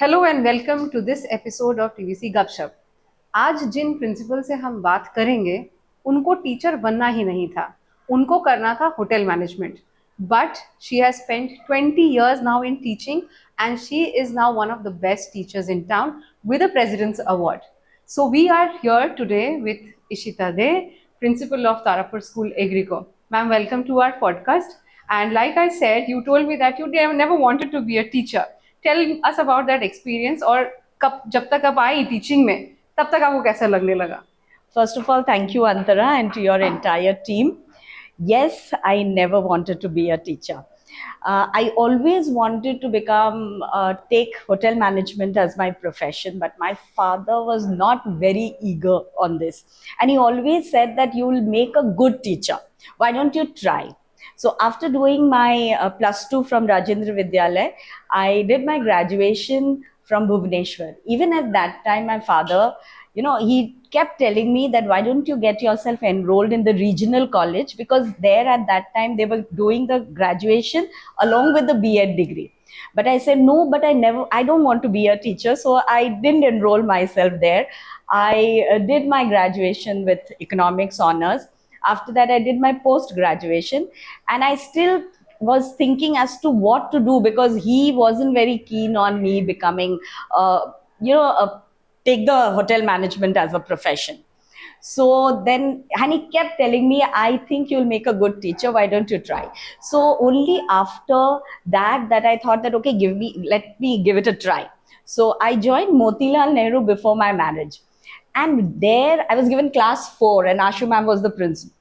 Hello and welcome to this episode of TVC गपशप। आज जिन principal से हम बात करेंगे उनको टीचर बनना ही नहीं था, उनको करना था hotel management. But she has spent 20 years now in teaching and she is now one of the best teachers in town with a President's Award. So we are here today with Ishita Dey, principal of Tarapore School, Agrico. Ma'am, welcome to our podcast. And like I said, you told me that you never wanted to be a teacher. Tell us about that experience और कब जब तक आप I teaching में तब तक आपको कैसा लगने लगा? First of all, thank you, Antara, and to your entire team. Yes, I never wanted to be a teacher. I always wanted to take hotel management as my profession, but my father was not very eager on this. And he always said that you will make a good teacher. Why don't you try? So after doing my plus two from Rajendra Vidyalaya, I did my graduation from Bhubaneswar. Even at that time, my father, he kept telling me that why don't you get yourself enrolled in the regional college, because there at that time they were doing the graduation along with the B.Ed degree. But I said no, but I don't want to be a teacher, so I didn't enroll myself there. I did my graduation with economics honors. After that, I did my post graduation, and I still was thinking as to what to do, because he wasn't very keen on me becoming take the hotel management as a profession. So then, and he kept telling me, I think you'll make a good teacher, why don't you try? So only after that I thought that, okay, let me give it a try. So I joined Motilal Nehru before my marriage. And there I was given class 4, and Ashu ma'am was the principal,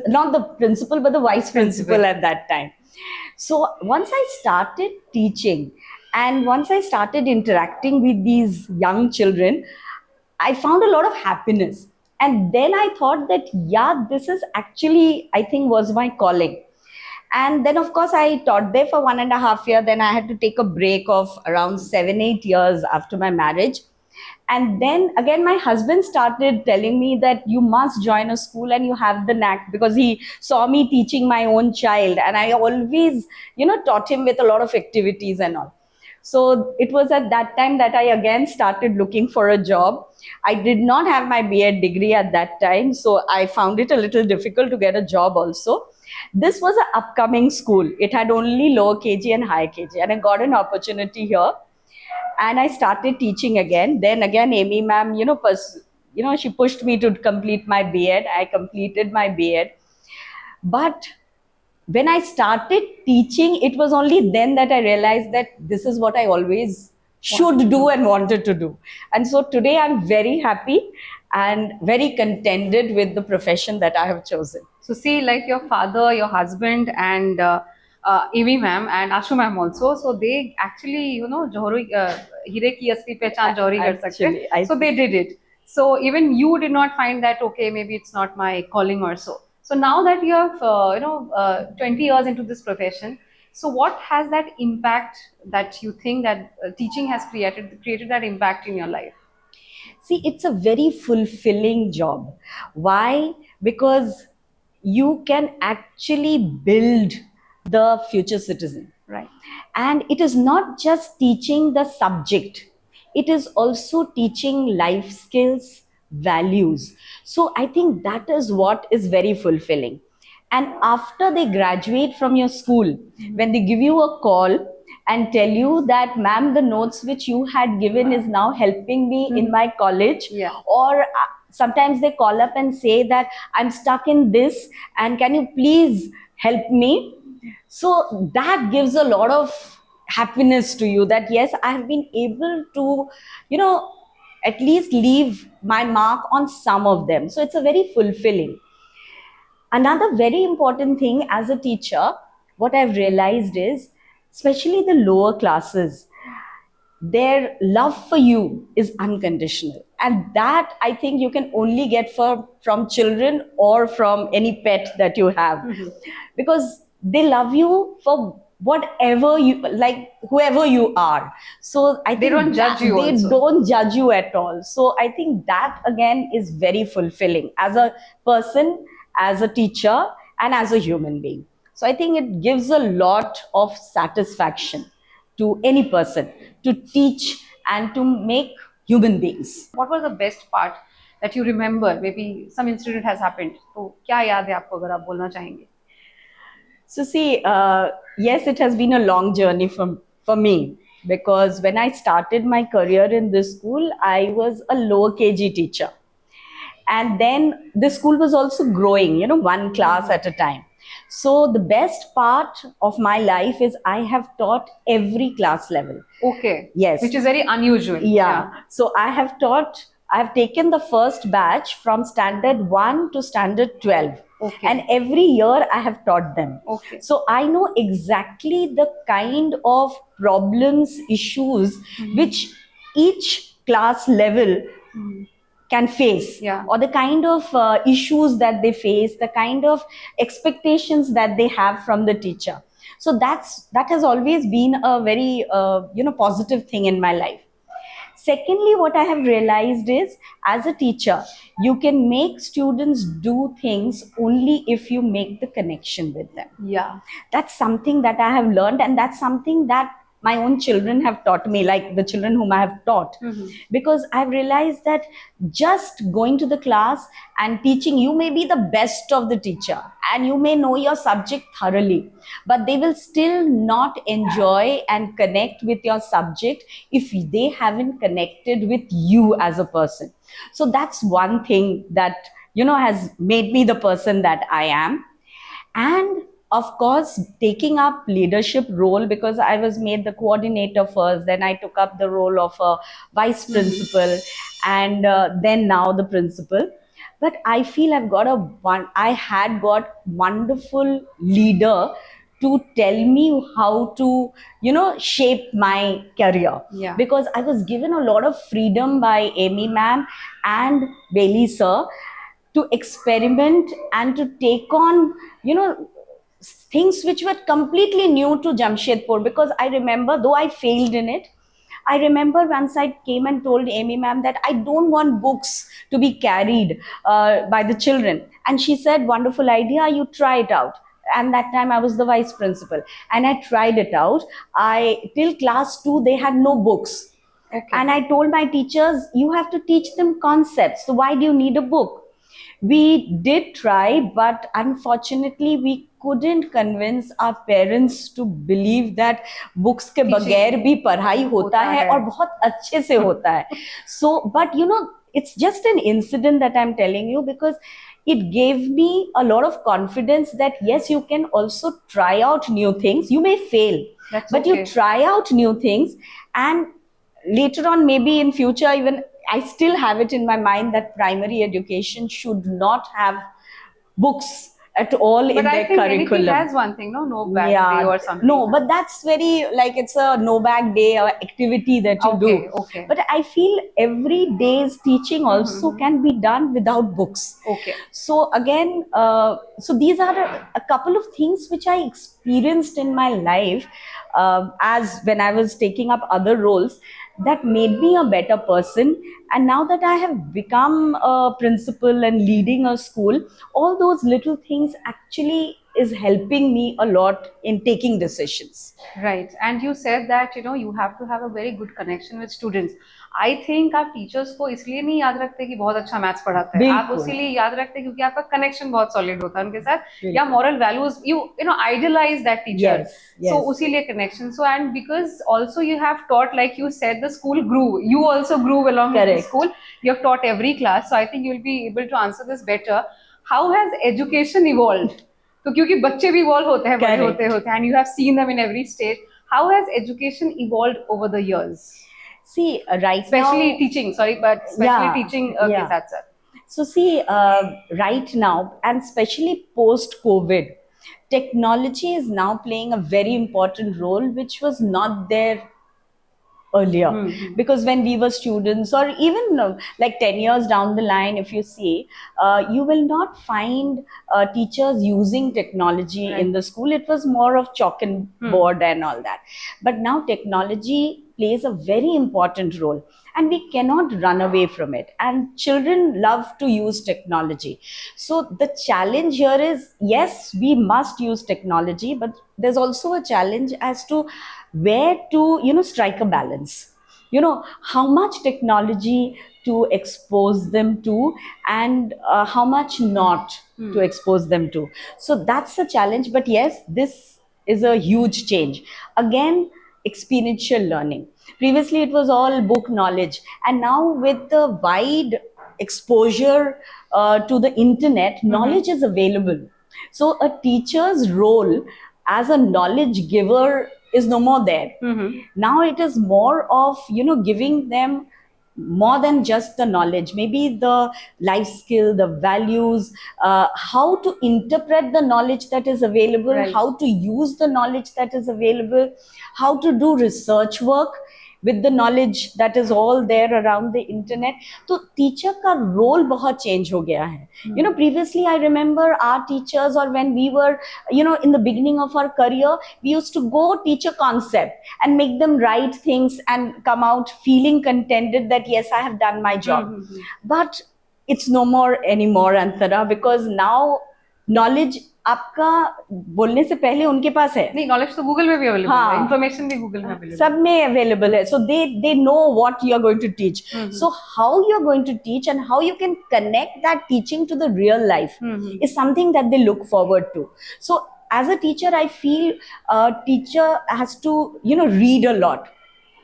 not the principal, but the vice principal at that time. So once I started teaching and once I started interacting with these young children, I found a lot of happiness. And then I thought that, yeah, this is actually, I think, was my calling. And then, of course, I taught there for 1.5 years. Then I had to take a break of around 7-8 years after my marriage. And then again, my husband started telling me that you must join a school and you have the knack, because he saw me teaching my own child. And I always, taught him with a lot of activities and all. So it was at that time that I again started looking for a job. I did not have my B.Ed degree at that time, so I found it a little difficult to get a job also. This was an upcoming school. It had only lower KG and higher KG, and I got an opportunity here. And I started teaching again. Then again, Amy ma'am, she pushed me to complete my B.Ed. I completed my B.Ed. But when I started teaching, it was only then that I realized that this is what I always should do and wanted to do. And so today I'm very happy and very contented with the profession that I have chosen. So see, like your father, your husband, and Amy ma'am and Ashu ma'am also, so they actually, Johari, Hire ki asli pehchan Johari kar sakte. So they did it. So even you did not find that, okay, maybe it's not my calling or so. So now that you have, 20 years into this profession, so what has that impact that you think that teaching has created that impact in your life? See, it's a very fulfilling job. Why? Because you can actually build the future citizen. Right. And it is not just teaching the subject, it is also teaching life skills, values. So I think that is what is very fulfilling. And after they graduate from your school, when they give you a call and tell you that, ma'am, the notes which you had given is now helping me in my college, or sometimes they call up and say that I'm stuck in this and can you please help me? So that gives a lot of happiness to you, that yes, I have been able to, at least leave my mark on some of them. So it's a very fulfilling. Another very important thing as a teacher, what I've realized is, especially the lower classes, their love for you is unconditional. And that I think you can only get from children or from any pet that you have. Mm-hmm. Because they love you for whatever you like, whoever you are. So I think they don't judge you. They don't judge you at all. So I think that again is very fulfilling as a person, as a teacher, and as a human being. So I think it gives a lot of satisfaction to any person to teach and to make human beings. What was the best part that you remember? Maybe some incident has happened. तो क्या याद है आपको अगर आप बोलना चाहेंगे? So see, yes, it has been a long journey for me, because when I started my career in this school, I was a lower KG teacher. And then the school was also growing, one class at a time. So the best part of my life is I have taught every class level. Okay. Yes. Which is very unusual. Yeah. So I have taken the first batch from standard 1 to standard 12. Okay. And every year I have taught them. Okay. So I know exactly the kind of problems, issues which each class level can face, Yeah. or the kind of issues that they face, the kind of expectations that they have from the teacher. So that has always been a very positive thing in my life. Secondly, what I have realized is, as a teacher, you can make students do things only if you make the connection with them. Yeah. That's something that I have learned, and that's something that my own children have taught me, like the children whom I have taught. Because I've realized that just going to the class and teaching, you may be the best of the teacher and you may know your subject thoroughly, but they will still not enjoy and connect with your subject if they haven't connected with you as a person. So that's one thing that has made me the person that I am. And of course, taking up leadership role, because I was made the coordinator first, then I took up the role of a vice principal, and then now the principal. But I feel I had got wonderful leader to tell me how to, shape my career. Yeah. Because I was given a lot of freedom by Amy ma'am and Bailey sir to experiment and to take on, things which were completely new to Jamshedpur. Because I remember, though I failed in it, I remember once I came and told Amy ma'am that I don't want books to be carried by the children. And she said, wonderful idea, you try it out. And that time I was the vice principal and I tried it out. Till class 2, they had no books. Okay. And I told my teachers, you have to teach them concepts. So why do you need a book? We did try, but unfortunately we couldn't convince our parents to believe that books के बगैर भी पढ़ाई होता है और बहुत अच्छे से होता है. So, but it's just an incident that I'm telling you, because it gave me a lot of confidence that yes, you can also try out new things. You may fail, but you try out new things, and later on, maybe in future, even I still have it in my mind that primary education should not have books at all in their curriculum. But I think has one thing, no bag day or something. No, but that's very, like, it's a no bag day or activity that you do. Okay. But I feel every day's teaching also can be done without books. Okay. So again, so these are a couple of things which I experienced in my life as when I was taking up other roles, that made me a better person. And now that I have become a principal and leading a school, all those little things actually is helping me a lot in taking decisions. Right. And you said that, you have to have a very good connection with students. I think आप teachers को इसलिए नहीं याद रखते कि बहुत अच्छा maths पढ़ाते हैं, आप उसीलिए याद रखते हैं क्योंकि आपका कनेक्शन बहुत सॉलिड होता है उनके साथ, या moral values you idolize that teacher. Yes. So उसीलिए connection. So, and because also you have taught, like you said, the school grew, you also grew along with the school, you have taught every class. So I think you'll be able to answer this better. How has education evolved? तो क्योंकि बच्चे भी evolve होते हैं, बड़े होते हैं, and you have seen them in every stage. How has education evolved over the years? See, right especially now, teaching, sorry, but especially teaching के साथ साथ. So see, right now, and especially post-COVID, technology is now playing a very important role, which was not there earlier. Because when we were students, or even like 10 years down the line, if you see, you will not find teachers using technology in the school. It was more of chalk and board and all that. But now technology plays a very important role, and we cannot run away from it. And children love to use technology. So the challenge here is, yes, we must use technology, but there's also a challenge as to where to, strike a balance. how much technology to expose them to, and how much not to expose them to. So that's a challenge. But yes, this is a huge change. Again, experiential learning. Previously, it was all book knowledge, and now with the wide exposure to the internet, knowledge is available. So a teacher's role as a knowledge giver is no more there. Now it is more of giving them more than just the knowledge, maybe the life skill, the values, how to interpret the knowledge that is available, Right. how to use the knowledge that is available, how to do research work with the knowledge that is all there around the internet. तो teacher का role बहुत change हो गया है. Previously I remember our teachers, or when we were in the beginning of our career, we used to go teach a concept and make them write things and come out feeling contented that yes, I have done my job. But it's no more anymore, Antara, because now knowledge आपका बोलने से पहले उनके पास है. नहीं, knowledge तो Google में भी अवेलेबल हाँ. है, इन्फॉर्मेशन भी गूगल में अवेलेबल सब में अवेलेबल है. So they know what you are going to teach. So how you are going to teach and how you can connect that teaching to the real life is something that they look forward to. So as a teacher, I feel a teacher has to read a lot.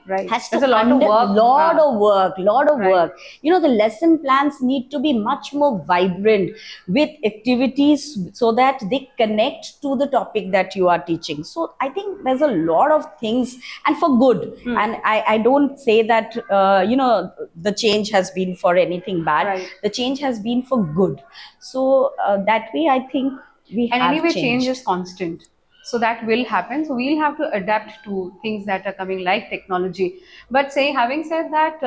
Right. Has There's to a lot of work. lot of Right. work. The lesson plans need to be much more vibrant with activities so that they connect to the topic that you are teaching. So I think there's a lot of things, and for good. And I don't say that the change has been for anything bad. Right. The change has been for good. So that way I think we And have anyway, changed. change is constant. So that will happen. So we'll have to adapt to things that are coming like technology. But having said that,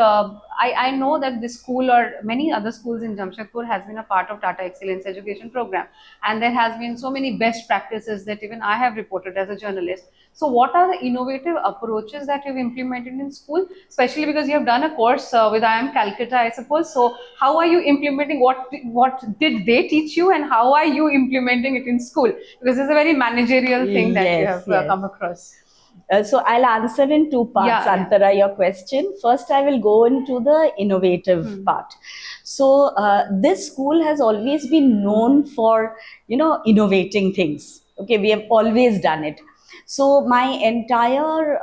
I know that this school or many other schools in Jamshedpur has been a part of Tata Excellence Education Program. And there has been so many best practices that even I have reported as a journalist. So what are the innovative approaches that you've implemented in school? Especially because you have done a course with IIM Calcutta, I suppose. So how are you implementing? What did they teach you, and how are you implementing it in school? Because this is a very managerial thing that you Yes, have come across. So I'll answer in two parts, Yeah, Antara, your question. First, I will go into the innovative part. So this school has always been known for, innovating things. Okay, we have always done it. So my entire,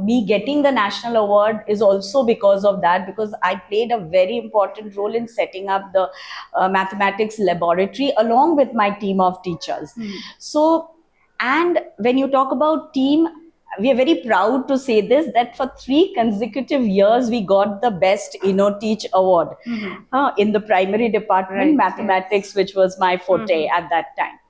me getting the national award is also because of that, because I played a very important role in setting up the mathematics laboratory along with my team of teachers. So, and when you talk about team, we are very proud to say this, that for 3 consecutive years, we got the best InnoTeach award in the primary department, Right, mathematics, which was my forte at that time.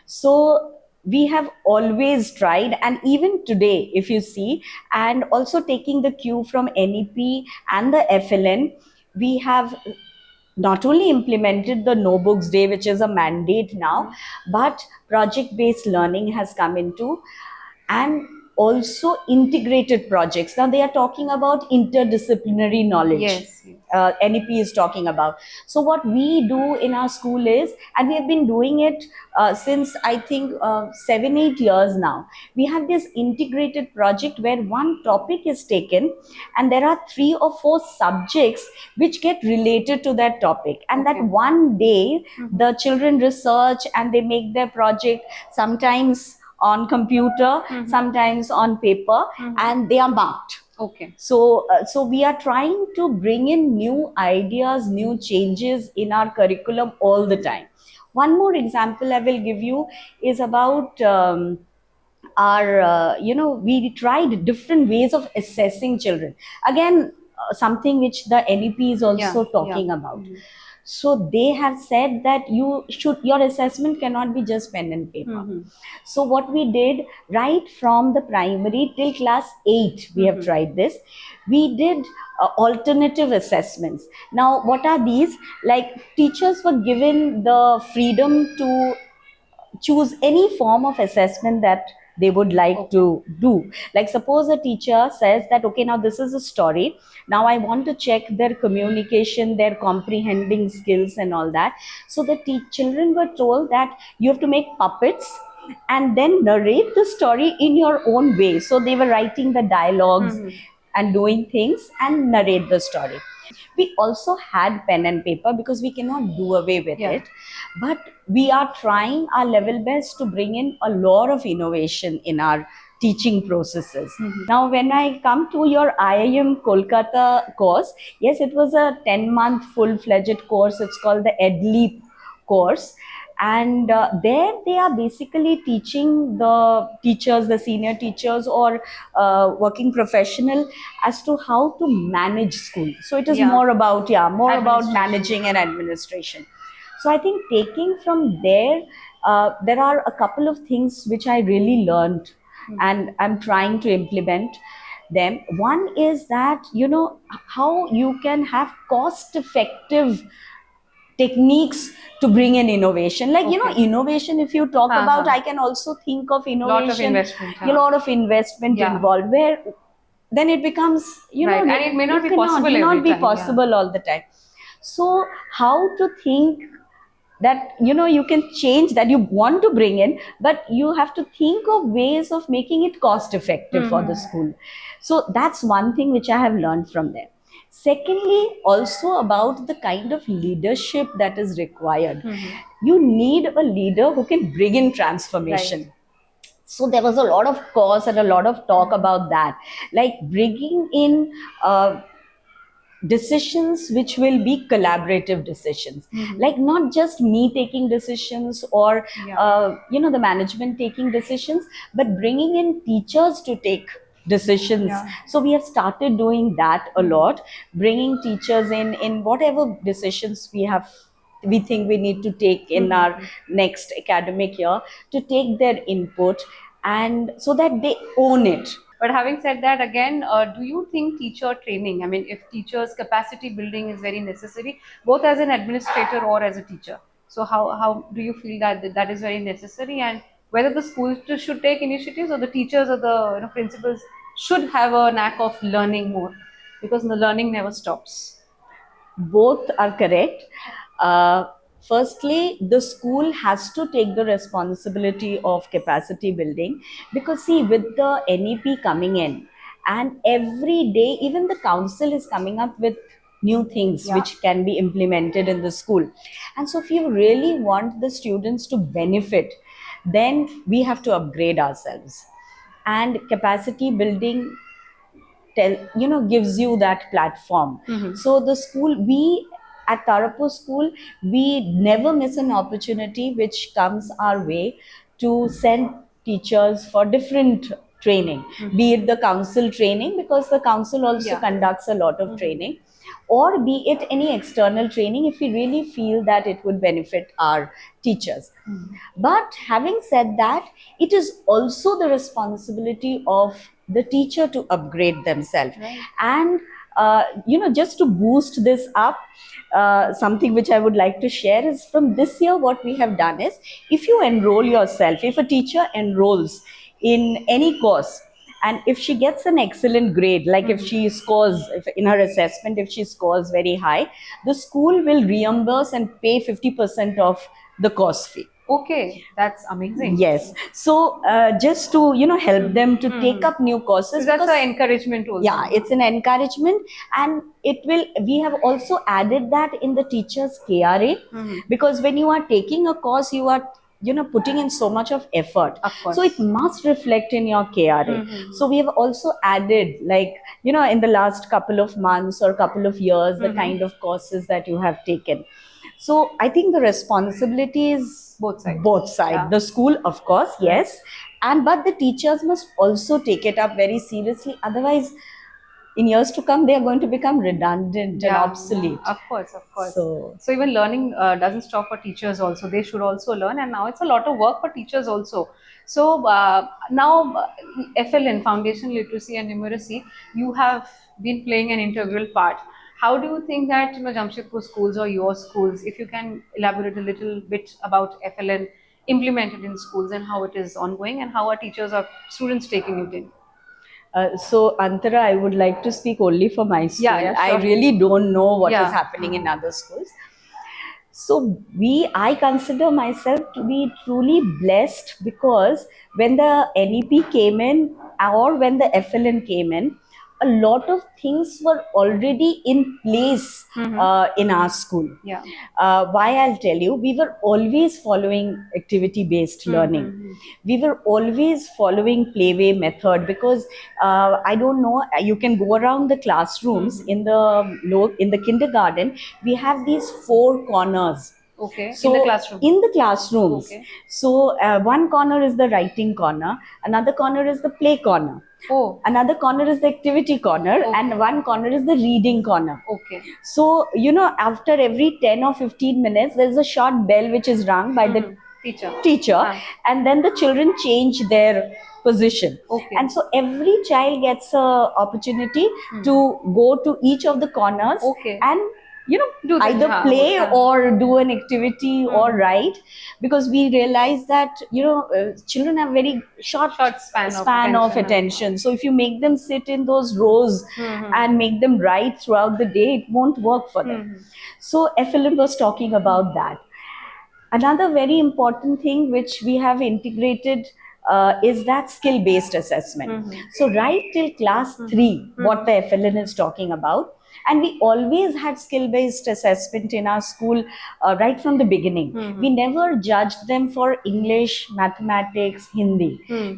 So we have always tried, and even today, if you see, and also taking the cue from NEP and the FLN, we have not only implemented the No Books Day, which is a mandate now, but project-based learning has come into, and also integrated projects. Now they are talking about interdisciplinary knowledge. Yes. NEP is talking about. So what we do in our school is, and we have been doing it since I think 7-8 years now, we have this integrated project where one topic is taken and there are 3 or 4 subjects which get related to that topic, and that one day the children research and they make their project, sometimes on computer, sometimes on paper, and they are marked. Okay. So we are trying to bring in new ideas, new changes in our curriculum all the time. One more example I will give you is about our, we tried different ways of assessing children. Again, something which the NEP is also talking about. So they have said that your assessment cannot be just pen and paper. So what we did, right from the primary till class 8, we have tried this. We did alternative assessments. Now, what are these? Like, teachers were given the freedom to choose any form of assessment that they would like to do. Like, suppose a teacher says that, okay, now this is a story. Now I want to check their communication, their comprehending skills and all that. So the children were told that you have to make puppets and then narrate the story in your own way. So they were writing the dialogues. and doing things and narrate the story. We also had pen and paper because we cannot do away with Yeah. it. But we are trying our level best to bring in a lot of innovation in our teaching processes. Now, when I come to your IIM Kolkata course, yes, it was a 10-month full-fledged course. It's called the EdLeap course. And there they are basically teaching the teachers, the senior teachers or working professional as to how to manage school. So it is Yeah. more about, more about Administration. managing and administration. So I think taking from there, there are a couple of things which I really learned and I'm trying to implement them. One is that, how you can have cost effective techniques to bring in innovation. Like, Okay. innovation, if you talk about, I can also think of Lot of innovation, investment. a lot of investment Yeah. involved, where then it becomes, Right. And it may not you be possible may every not be time, yeah. possible all the time. So how to think that, you can change that, you want to bring in, but you have to think of ways of making it cost effective for the school. So that's one thing which I have learned from them. Secondly, also about the kind of leadership that is required. You need a leader who can bring in transformation. So there was a lot of course and a lot of talk about that, like bringing in decisions which will be collaborative decisions, like not just me taking decisions or the management taking decisions, but bringing in teachers to take decisions. So we have started doing that a lot, bringing teachers in whatever decisions we think we need to take in our next academic year, to take their input and so that they own it. But having said that, again, do you think teacher training, I mean, if teachers' capacity building is very necessary, both as an administrator or as a teacher? So how do you feel that that is very necessary, and whether the schools should take initiatives, or the teachers or the principals should have a knack of learning more, because the learning never stops? Both are correct. Uh, Firstly, the school has to take the responsibility of capacity building, because see, with the NEP coming in, and every day, even the council is coming up with new things which can be implemented in the school. And so, if you really want the students to benefit, then we have to upgrade ourselves. And capacity building gives you that platform. So the school, we at Tarapore School, we never miss an opportunity which comes our way to send teachers for different training, be it the council training, because the council also conducts a lot of training, or be it any external training if we really feel that it would benefit our teachers. But having said that, it is also the responsibility of the teacher to upgrade themselves. And just to boost this up, something which I would like to share is, from this year what we have done is, if you enroll yourself, if a teacher enrolls in any course, and if she gets an excellent grade, like if she scores, if in her assessment, if she scores very high, the school will reimburse and pay 50% of the course fee. Okay, that's amazing. Yes. So just to help them to take up new courses. So that's an encouragement also. Yeah, it's an encouragement, and we have also added that in the teachers' KRA, because when you are taking a course, you are putting in so much of effort. Of course. So it must reflect in your KRA. So we have also added, like, in the last couple of months or couple of years, the kind of courses that you have taken. So I think the responsibility is both sides. Yeah. The school, of course, yes, but the teachers must also take it up very seriously. Otherwise, in years to come, they are going to become redundant and obsolete. Of course. So even learning doesn't stop for teachers also. They should also learn, and now it's a lot of work for teachers also. So now FLN, Foundation Literacy and Numeracy, you have been playing an integral part. How do you think that Jamshedpur schools or your schools, if you can elaborate a little bit about FLN implemented in schools and how it is ongoing, and how our teachers or students taking it in? So Antara, I would like to speak only for my school. Sure. I really don't know what is happening in other schools. So I consider myself to be truly blessed, because when the NEP came in or when the FLN came in, a lot of things were already in place in our school. Yeah. Why, I'll tell you, we were always following activity based learning. We were always following playway method, because I don't know, you can go around the classrooms in the kindergarten. We have these four corners. Okay. So In the classroom. in the classrooms, Okay. so one corner is the writing corner, another corner is the play corner. Oh. Another corner is the activity corner, Okay. and one corner is the reading corner. Okay. So, after every 10 or 15 minutes, there is a short bell which is rung by the teacher, and then the children change their position. Okay. And so every child gets a opportunity to go to each of the corners, Okay. and Do the either job. play or do an activity or write, because we realize that children have very short span of attention. So if you make them sit in those rows and make them write throughout the day, it won't work for them. So FLM was talking about that. Another very important thing which we have integrated is that skill-based assessment. So right till class 3, what the FLN is talking about, and we always had skill-based assessment in our school right from the beginning. We never judged them for English, mathematics, Hindi.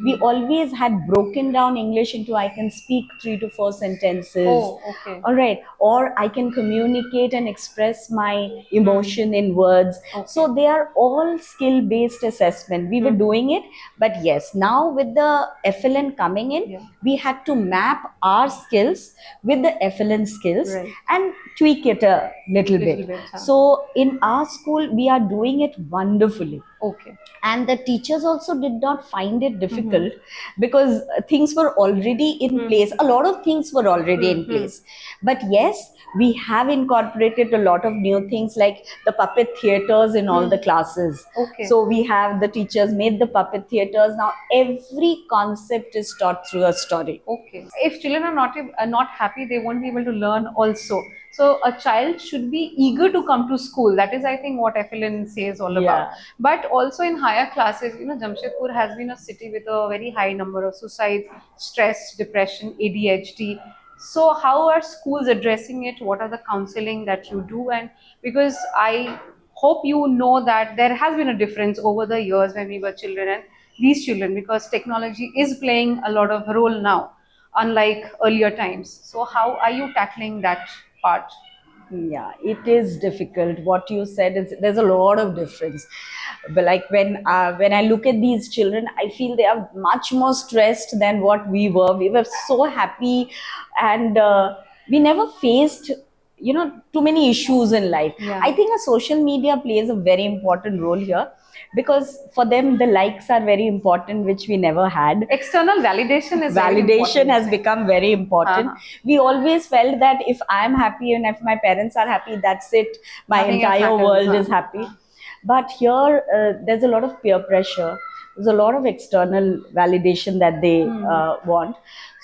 We always had broken down English into, I can speak 3 to 4 sentences. Oh, okay. All right. Or I can communicate and express my emotion in words. Okay. So they are all skill-based assessment. We were doing it, but yes, now with the FLN coming in, we had to map our skills with the FLN skills and tweak it a little bit. So in our school, we are doing it wonderfully. Okay. And the teachers also did not find it difficult, because things were already in place. A lot of things were already in place. But yes, we have incorporated a lot of new things, like the puppet theaters in all the classes. Okay. So we have, the teachers made the puppet theaters. Now every concept is taught through a story. Okay. If children are not happy, they won't be able to learn also. So a child should be eager to come to school. That is, I think, what FLN says all about. But also in higher classes, Jamshedpur has been a city with a very high number of suicides, stress, depression, ADHD. So how are schools addressing it? What are the counseling that you do? And because I hope you know that there has been a difference over the years when we were children and these children, because technology is playing a lot of role now, unlike earlier times. So how are you tackling that part? Yeah, it is difficult. What you said is, there's a lot of difference. But like when I look at these children, I feel they are much more stressed than what we were. We were so happy, and we never faced too many issues in life. I think a social media plays a very important role here, because for them the likes are very important, which we never had. External validation has become very important. We always felt that if I am happy and if my parents are happy, that's it, my entire world is happy. But here there's a lot of peer pressure, there's a lot of external validation that they want.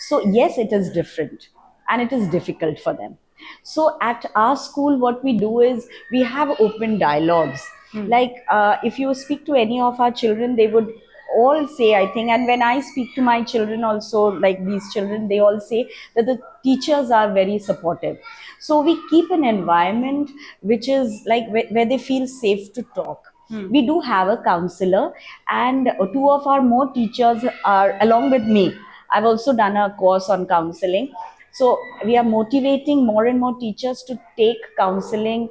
So yes, it is different and it is difficult for them. So at our school, what we do is we have open dialogues. Like if you speak to any of our children, they would all say, I think, and when I speak to my children also, like these children, they all say that the teachers are very supportive. So we keep an environment which is like where they feel safe to talk. We do have a counselor, and two of our more teachers are along with me. I've also done a course on counseling. So we are motivating more and more teachers to take counseling,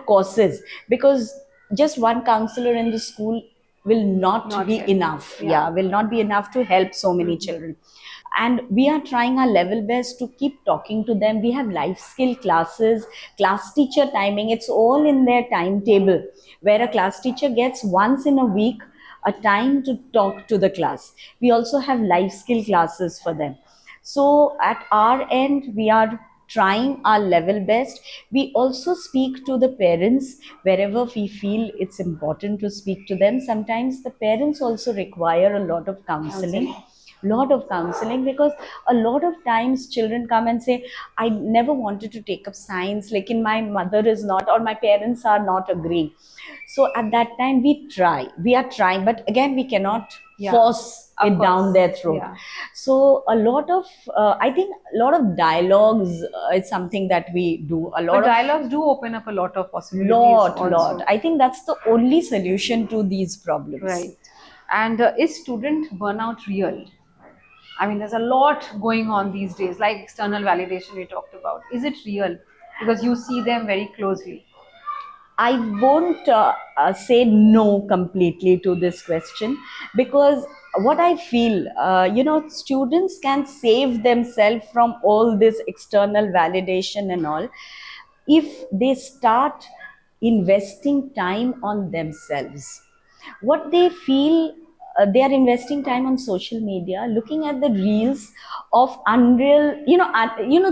courses, because just one counselor in the school will not be enough. Will not be enough to help so many children. And we are trying our level best to keep talking to them. We have life skill classes, class teacher timing. It's all in their timetable, where a class teacher gets once in a week a time to talk to the class. We also have life skill classes for them. So at our end, we are trying our level best. We also speak to the parents wherever we feel it's important to speak to them. Sometimes the parents also require a lot of counseling. lot of counseling, because a lot of times children come and say, I never wanted to take up science, like in my mother is not, or my parents are not agreeing. So at that time we are trying, but again we cannot force of it down course. their throat. Yeah. So a lot of I think a lot of dialogues is something that we do. A lot But of dialogues do open up a lot of possibilities lot. also. I think that's the only solution to these problems. Right. And is student burnout real? I mean, there's a lot going on these days, like external validation we talked about. Is it real? Because you see them very closely. I won't say no completely to this question, because what I feel, students can save themselves from all this external validation and all if they start investing time on themselves. What they feel, they are investing time on social media, looking at the reels of unreal,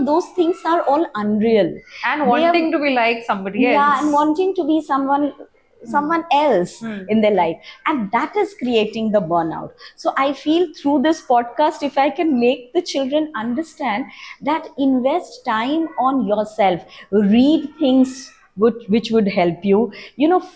those things are all unreal. And They wanting are, to be like somebody yeah, else. and wanting to be someone else in their life, and that is creating the burnout. So I feel through this podcast, if I can make the children understand that invest time on yourself, read things which would help you,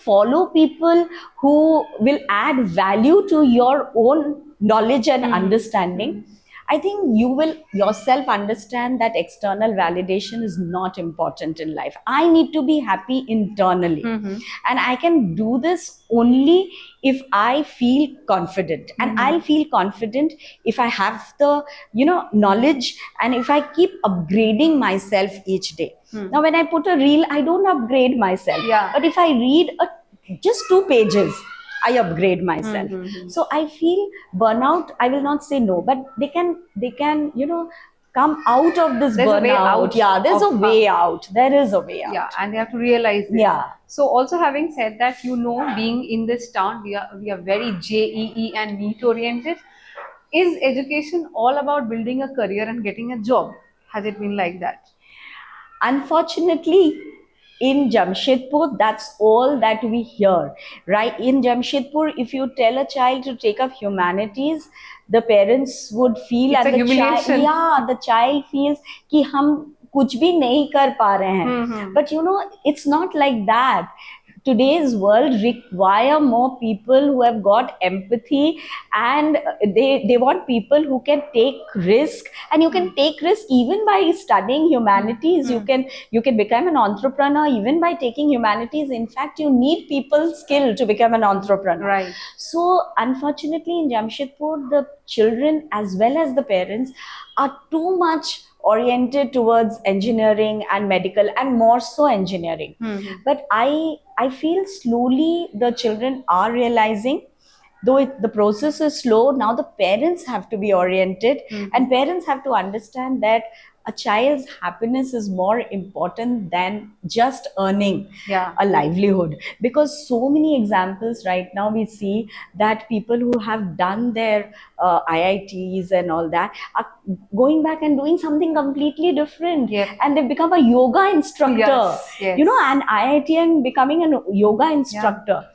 follow people who will add value to your own knowledge and understanding. I think you will yourself understand that external validation is not important in life. I need to be happy internally. And I can do this only if I feel confident. And I'll feel confident if I have the, knowledge, and if I keep upgrading myself each day. Now, when I put a reel, I don't upgrade myself. Yeah. But if I read just 2 pages, I upgrade myself. So I feel burnout, I will not say no, but they can, come out of this There's a way burnout. out Yeah, there's a of- way out. There is a way out. Yeah, and they have to realize this. Yeah. So also having said that, being in this town, we are very JEE and NEET oriented. Is education all about building a career and getting a job? Has it been like that? Unfortunately, in Jamshedpur, that's all that we hear, right? In Jamshedpur, if you tell a child to take up humanities, the parents would feel, It's and a the humiliation. child, the child feels कि हम कुछ भी नहीं कर पा रहे हैं. But it's not like that. Today's world require more people who have got empathy, and they want people who can take risk, and you can take risk even by studying humanities. You can become an entrepreneur even by taking humanities. In fact, you need people's skill to become an entrepreneur. Right. So unfortunately, in Jamshedpur, the children as well as the parents are too much oriented towards engineering and medical, and more so engineering. But I feel slowly the children are realizing, though the process is slow. Now the parents have to be oriented, and parents have to understand that a child's happiness is more important than just earning a livelihood. Because so many examples right now we see that people who have done their IITs and all that are going back and doing something completely different. And they've become a yoga instructor. Yes. An IITian becoming a yoga instructor.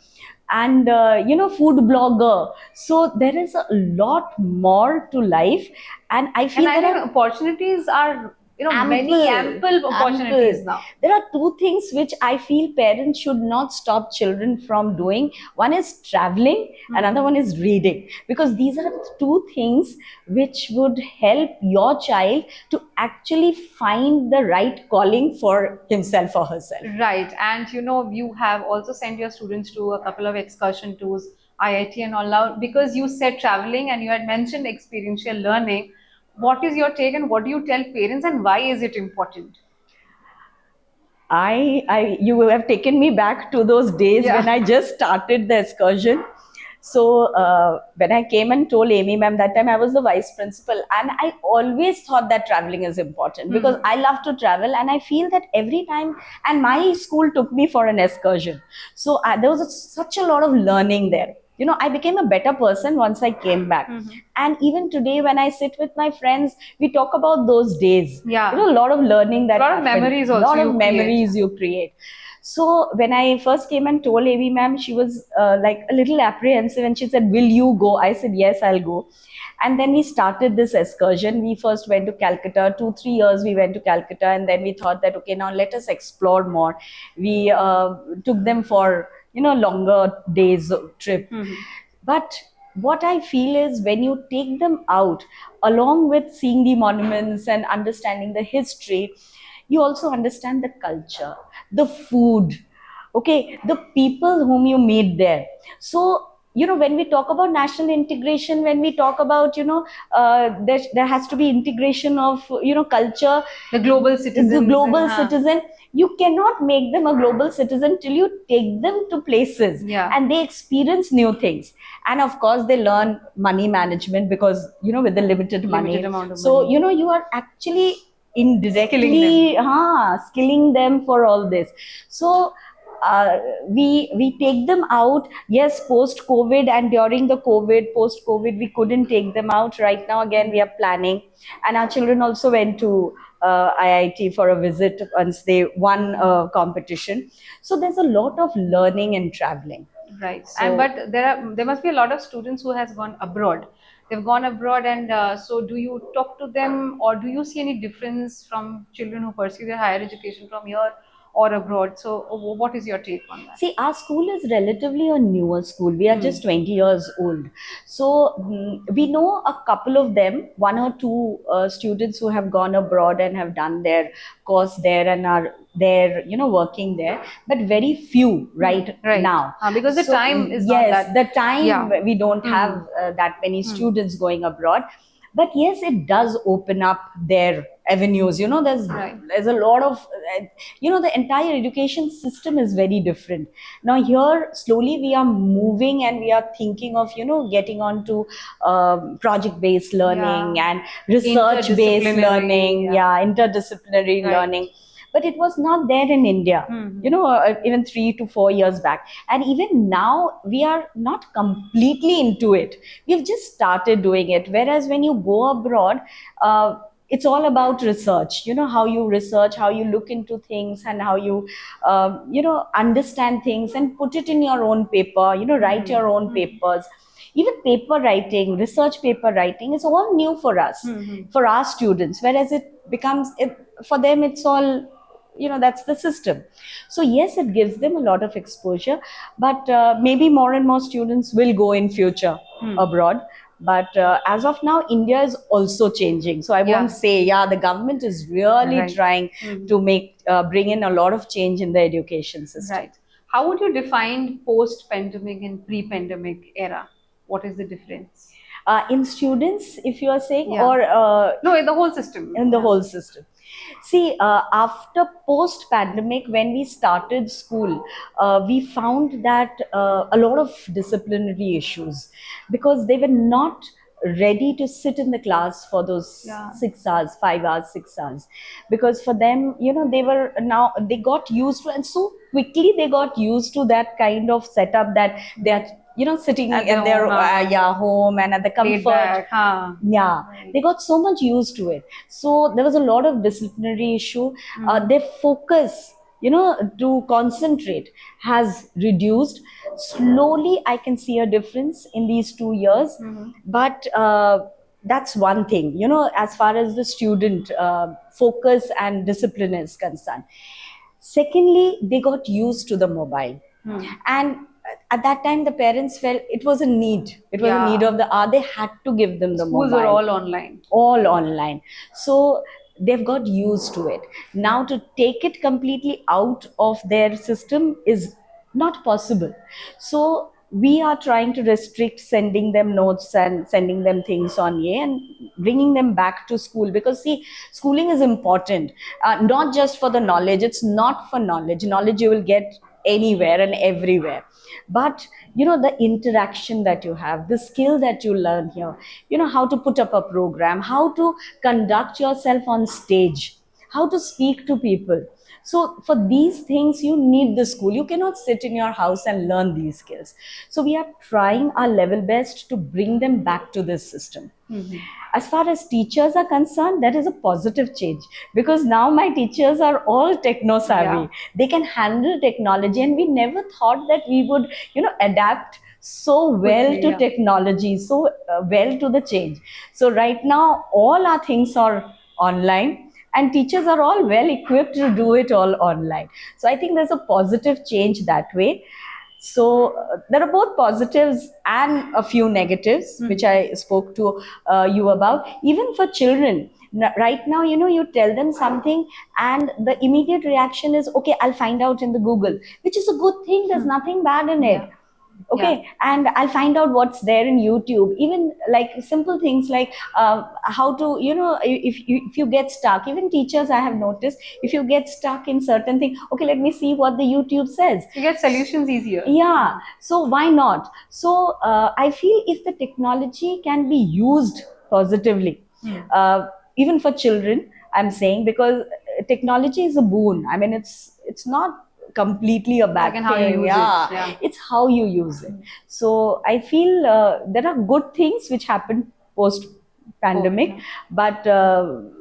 And food blogger. So there is a lot more to life, and I feel I think opportunities are ample opportunities now. There are 2 things which I feel parents should not stop children from doing. One is traveling, another one is reading, because these are 2 things which would help your child to actually find the right calling for himself or herself. Right. And you have also sent your students to a couple of excursion tours, IIT and all out, because you said traveling and you had mentioned experiential learning. What is your take, and what do you tell parents, and why is it important? You have taken me back to those days when I just started the excursion. So when I came and told Amy ma'am, that time I was the vice principal, and I always thought that traveling is important because I love to travel, and I feel that every time, and my school took me for an excursion. So there was such a lot of learning there. I became a better person once I came back. And even today, when I sit with my friends, we talk about those days. Yeah. A lot of learning that A lot of memories also. A lot of memories you create. So when I first came and told AV ma'am, she was like a little apprehensive, and she said, "Will you go?" I said, "Yes, I'll go." And then we started this excursion. We first went to Calcutta. 2 3 years we went to Calcutta, and then we thought that, okay, now let us explore more. We took them for longer days trip. But what I feel is, when you take them out, along with seeing the monuments and understanding the history, you also understand the culture, the food, okay, the people whom you meet there. So, when we talk about national integration, when we talk about, there has to be integration of, culture, The global citizens. the global and, citizen. You cannot make them a global citizen till you take them to places, Yeah. and they experience new things. And of course they learn money management, because with the limited money, Limited amount of so money. you are actually indirectly Skilling skilling them for all this. So we take them out. Yes, post COVID, and during the COVID, post COVID, we couldn't take them out. Right now again we are planning, and our children also went to IIT for a visit once they won a competition. So there's a lot of learning and traveling. Right. So, And but there must be a lot of students who has gone abroad. They've gone abroad, and so do you talk to them, or do you see any difference from children who pursue their higher education from here or abroad? So what is your take on that? see, our school is relatively a newer school. We are just 20 years old. So we know a couple of them, one or two students who have gone abroad and have done their course there and are there, working there, but very few right now. Because the So, time is not yes, that. the time Yeah. we don't have that many students going abroad. But yes, it does open up their avenues. There's a lot of the entire education system is very different now. Here slowly we are moving, and we are thinking of getting on to project based learning and research based Interdisciplinary, learning, interdisciplinary learning. But it was not there in India, even 3 to 4 years back. And even now, we are not completely into it. We've just started doing it. Whereas when you go abroad, it's all about research. How you research, how you look into things, and how you, understand things and put it in your own paper, write your own papers. Even paper writing, research paper writing is all new for us, for our students. Whereas for them, it's all, that's the system. So yes, it gives them a lot of exposure, but maybe more and more students will go in future abroad. But as of now, India is also changing. So I won't say, the government is really trying to bring in a lot of change in the education system. Right. How would you define post-pandemic and pre-pandemic era? What is the difference? In students, if you are saying, Yeah. or No, in the whole system. in the whole system. See, after post-pandemic, when we started school, we found that a lot of disciplinary issues, because they were not ready to sit in the class for those 6 hours, 5 hours, 6 hours. Because for them, they got used to, and so quickly they got used to that kind of setup, that they are sitting At in their home, home and at the laid comfort. back, They got so much used to it. So there was a lot of disciplinary issue. Their focus, to concentrate, has reduced. Slowly, I can see a difference in these 2 years. But that's one thing, as far as the student focus and discipline is concerned. Secondly, they got used to the mobile. And at that time, the parents felt it was a need. It was a need of the hour. They had to give them the Schools mobile. are all online. All online. So they've got used to it. Now to take it completely out of their system is not possible. So we are trying to restrict sending them notes and sending them things on and bringing them back to school, because see, schooling is important, not just for the knowledge. It's not for knowledge. Knowledge you will get anywhere and everywhere, but the interaction that you have, the skill that you learn here, how to put up a program, how to conduct yourself on stage, how to speak to people. So for these things, you need the school. You cannot sit in your house and learn these skills. So we are trying our level best to bring them back to this system. As far as teachers are concerned, that is a positive change, because now my teachers are all techno savvy. Yeah. They can handle technology, and we never thought that we would, adapt so well Quickly, to yeah. technology, so well to the change. So right now, all our things are online, and teachers are all well equipped to do it all online. So I think there's a positive change that way. So there are both positives and a few negatives, which I spoke to you about. Even for children, right now, you tell them something, and the immediate reaction is, okay, I'll find out in the Google, which is a good thing. There's nothing bad in it. Yeah. Okay, and I'll find out what's there in YouTube. Even like simple things like how to, if you get stuck. Even teachers, I have noticed, if you get stuck in certain thing, okay, let me see what the YouTube says. You get solutions easier. Yeah, so why not? So I feel if the technology can be used positively, even for children, I'm saying, because technology is a boon. I mean, it's not completely a bad Second, how you thing. use it. Yeah. It's how you use it. So I feel there are good things which happen post pandemic, but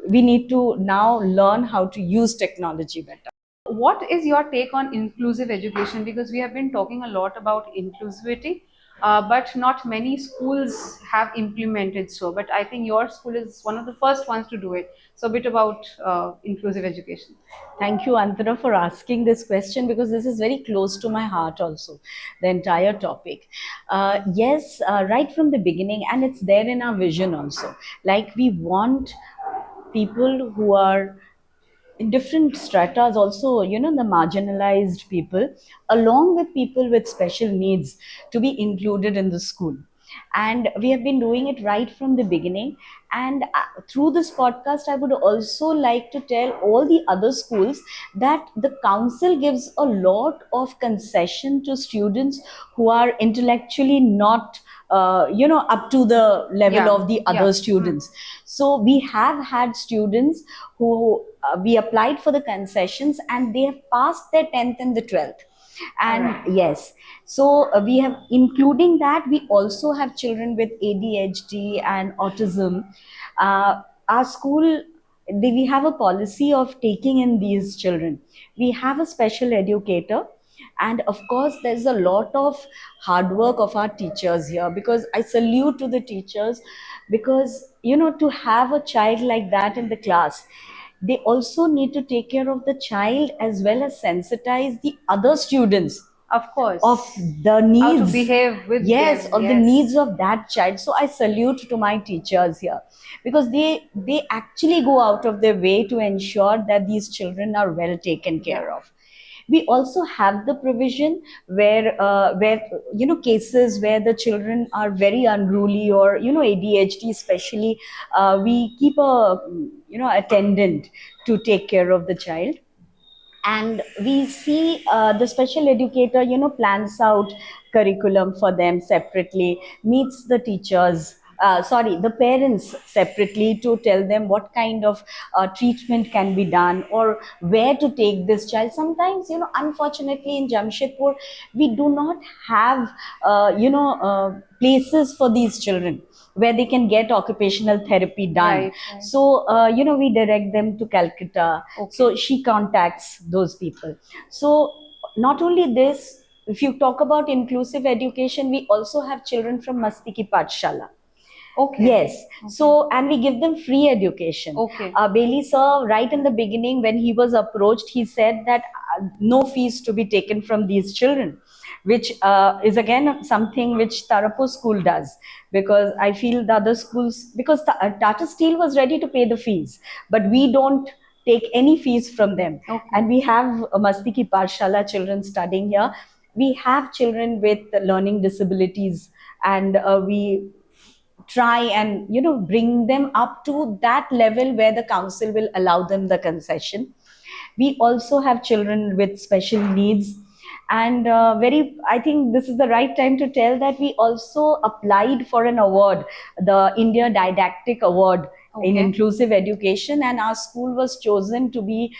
we need to now learn how to use technology better. What is your take on inclusive education? Because we have been talking a lot about inclusivity, but not many schools have implemented so. But I think your school is one of the first ones to do it. So a bit about inclusive education. Thank you, Antara, for asking this question, because this is very close to my heart also, the entire topic. Yes, right from the beginning, and it's there in our vision also. Like, we want people who are in different stratas, also, the marginalized people, along with people with special needs, to be included in the school. And we have been doing it right from the beginning. And through this podcast, I would also like to tell all the other schools that the council gives a lot of concession to students who are intellectually not up to the level Yeah. of the other students. So we have had students who we applied for the concessions, and they have passed their 10th and the 12th. And yes, so we have, including that, we also have children with ADHD and autism. Our school, we have a policy of taking in these children. We have a special educator, and of course there's a lot of hard work of our teachers here, because I salute to the teachers, because to have a child like that in the class, they also need to take care of the child as well as sensitize the other students Of course. of the needs, How to behave with yes, them. of the needs of that child. So I salute to my teachers here, because they actually go out of their way to ensure that these children are well taken care of. We also have the provision where cases where the children are very unruly, or ADHD especially, we keep a attendant to take care of the child. And we see the special educator plans out curriculum for them separately, meets the teachers, the parents separately, to tell them what kind of treatment can be done, or where to take this child. Sometimes, unfortunately, in Jamshedpur, we do not have places for these children where they can get occupational therapy done. Right. So, we direct them to Calcutta. So she contacts those people. So not only this, if you talk about inclusive education, we also have children from Mastiki Pathshala. Okay. Yes. So, and we give them free education. Okay. Bailey sir, right in the beginning, when he was approached, he said that no fees to be taken from these children, which is again something which Tarapore School does, because I feel the other schools, because Tata Steel was ready to pay the fees, but we don't take any fees from them. And we have Mastiki Pathshala children studying here. We have children with learning disabilities, and we try and bring them up to that level where the council will allow them the concession. We also have children with special needs, and I think this is the right time to tell that we also applied for an award, the India Didactic Award, in Okay. inclusive education, and our school was chosen to be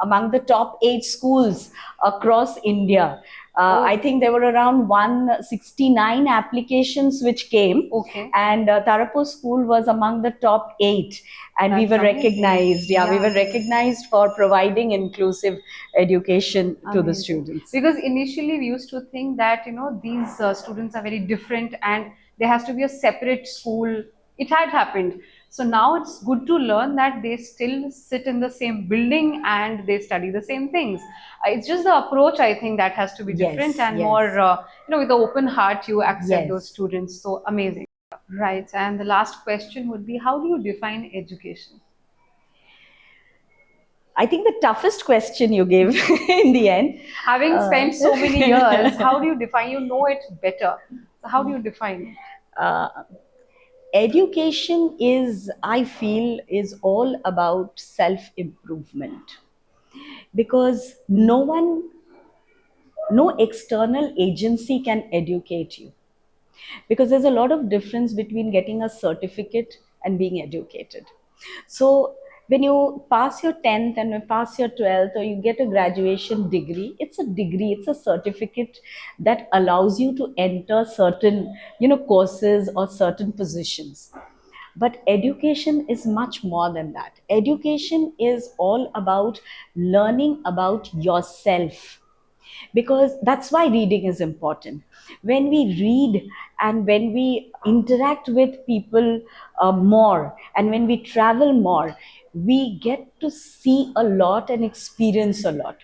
among the top 8 schools across India. I Oh, think there were around 169 applications which came, okay. and Tarapore School was among the top 8, and we That's were amazing. recognized. Yeah, we Yeah. were recognized for providing inclusive education to the Amazing. students. Because initially we used to think that, these students are very different and there has to be a separate school. It had happened. So now it's good to learn that they still sit in the same building and they study the same things. It's just the approach, I think, that has to be different Yes, and yes, more, with the open heart you accept those yes. students. So amazing. Right. And the last question would be, how do you define education? I think the toughest question you gave in the end. Having spent so many years, how do you define? You know it better. So how do you define it? uh, Education is, I feel, is all about self improvement, because no external agency can educate you, because there's a lot of difference between getting a certificate and being educated. So when you pass your 10th and you pass your 12th, or you get a graduation degree, it's a degree, it's a certificate that allows you to enter certain, courses or certain positions. But education is much more than that. Education is all about learning about yourself, because that's why reading is important. When we read and when we interact with people more, and when we travel more, we get to see a lot and experience a lot.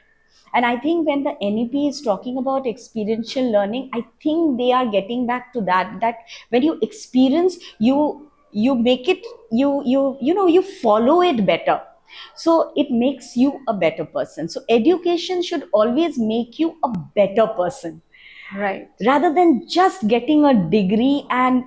And I think when the NEP is talking about experiential learning, I think they are getting back to that when you experience, you make it, you follow it better. So it makes you a better person. So education should always make you a better person, Right. rather than just getting a degree and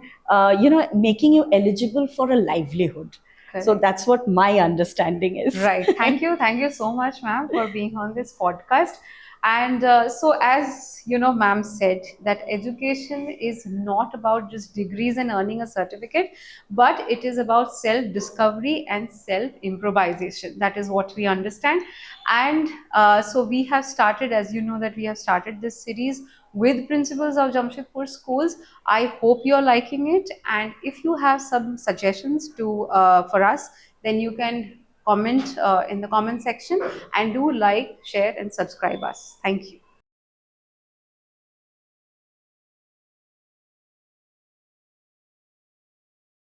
making you eligible for a livelihood. So Correct. that's what my understanding is. Right. Thank you. Thank you so much, ma'am, for being on this podcast. And so, as you know, ma'am said that education is not about just degrees and earning a certificate, but it is about self discovery and self improvisation. That is what we understand. And so, we have started, as you know, that we have started this series with principals of Jamshedpur schools. I hope you're liking it. And if you have some suggestions to for us, then you can comment in the comment section, and do like, share, and subscribe us. Thank you.